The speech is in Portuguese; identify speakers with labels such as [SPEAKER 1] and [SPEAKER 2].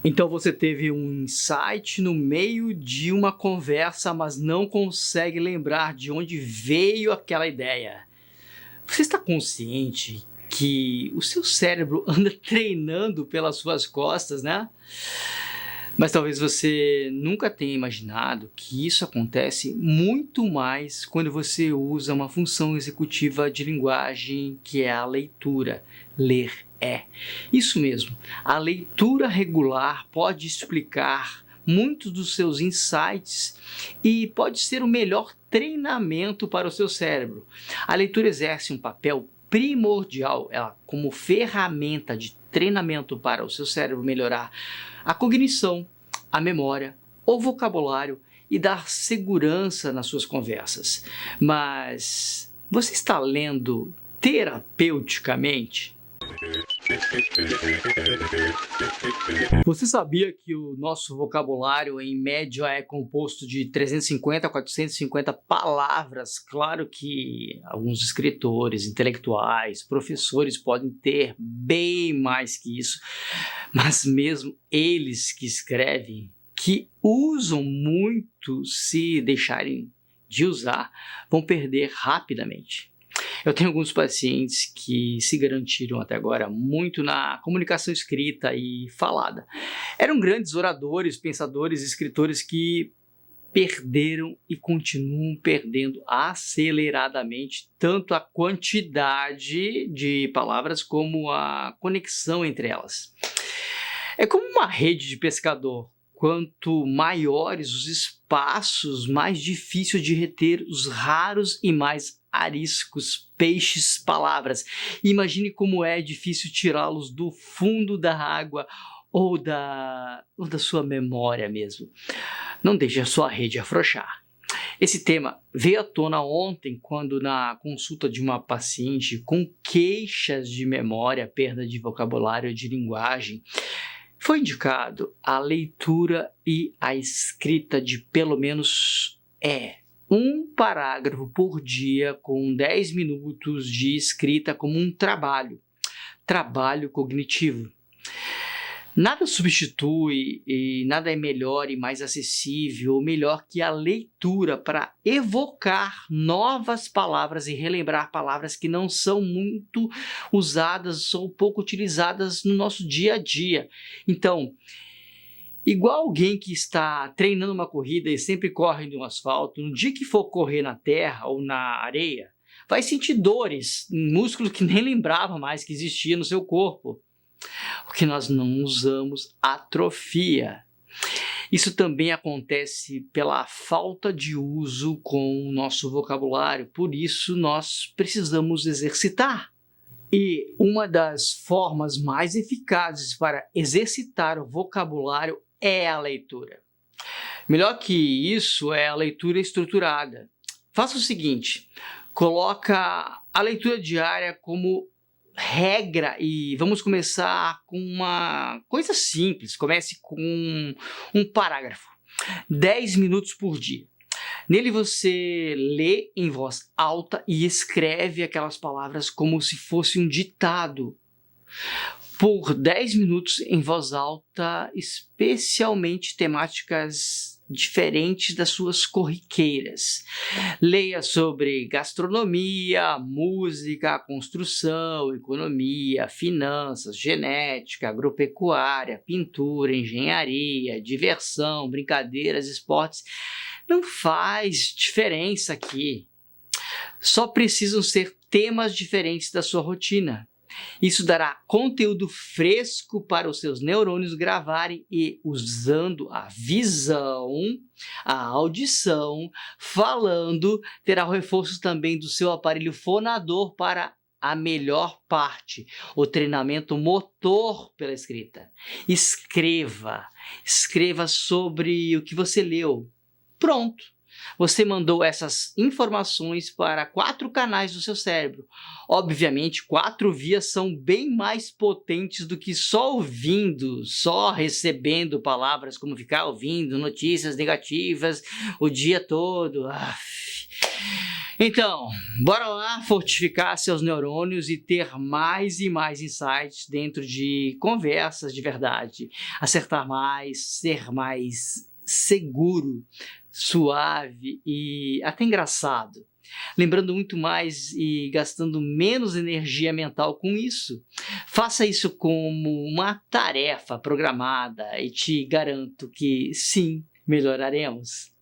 [SPEAKER 1] Então você teve um insight no meio de uma conversa, mas não consegue lembrar de onde veio aquela ideia. Você está consciente que o seu cérebro anda treinando pelas suas costas, né? Mas talvez você nunca tenha imaginado que isso acontece muito mais quando você usa uma função executiva de linguagem que é a leitura. Ler é. Isso mesmo, a leitura regular pode explicar muitos dos seus insights e pode ser o melhor treinamento para o seu cérebro. A leitura exerce um papel primordial, ela como ferramenta de treinamento para o seu cérebro melhorar a cognição, a memória, o vocabulário e dar segurança nas suas conversas. Mas você está lendo terapeuticamente? Você sabia que o nosso vocabulário, em média, é composto de 350 a 450 palavras? Claro que alguns escritores, intelectuais, professores podem ter bem mais que isso, mas mesmo eles que escrevem, que usam muito, se deixarem de usar, vão perder rapidamente. Eu tenho alguns pacientes que se garantiram até agora muito na comunicação escrita e falada. Eram grandes oradores, pensadores, escritores que perderam e continuam perdendo aceleradamente tanto a quantidade de palavras como a conexão entre elas. É como uma rede de pescador. Quanto maiores os espaços, mais difícil de reter os raros e mais ariscos peixes palavras. Imagine como é difícil tirá-los do fundo da água ou da sua memória mesmo. Não deixe a sua rede afrouxar. Esse tema veio à tona ontem, quando na consulta de uma paciente com queixas de memória, perda de vocabulário de linguagem, foi indicado a leitura e a escrita de pelo menos um parágrafo por dia com 10 minutos de escrita como um trabalho cognitivo. Nada substitui e nada é melhor e mais acessível ou melhor que a leitura para evocar novas palavras e relembrar palavras que não são muito usadas ou pouco utilizadas no nosso dia a dia. Então, igual alguém que está treinando uma corrida e sempre corre no asfalto, no dia que for correr na terra ou na areia, vai sentir dores em músculos que nem lembrava mais que existia no seu corpo. O que nós não usamos atrofia. Isso também acontece pela falta de uso com o nosso vocabulário, por isso nós precisamos exercitar. E uma das formas mais eficazes para exercitar o vocabulário é a leitura. Melhor que isso é a leitura estruturada. Faça o seguinte, coloca a leitura diária como regra e vamos começar com uma coisa simples. Comece com um parágrafo, 10 minutos por dia. Nele você lê em voz alta e escreve aquelas palavras como se fosse um ditado. Por 10 minutos em voz alta, especialmente temáticas diferentes das suas corriqueiras. Leia sobre gastronomia, música, construção, economia, finanças, genética, agropecuária, pintura, engenharia, diversão, brincadeiras, esportes. Não faz diferença aqui. Só precisam ser temas diferentes da sua rotina. Isso dará conteúdo fresco para os seus neurônios gravarem e, usando a visão, a audição, falando, terá o reforço também do seu aparelho fonador para a melhor parte, o treinamento motor pela escrita. Escreva sobre o que você leu. Pronto! Você mandou essas informações para 4 canais do seu cérebro. Obviamente, 4 vias são bem mais potentes do que só ouvindo, só recebendo palavras, como ficar ouvindo notícias negativas o dia todo. Então, bora lá fortificar seus neurônios e ter mais e mais insights dentro de conversas de verdade. Acertar mais, ser mais seguro, suave e até engraçado. Lembrando muito mais e gastando menos energia mental com isso. Faça isso como uma tarefa programada e te garanto que sim, melhoraremos.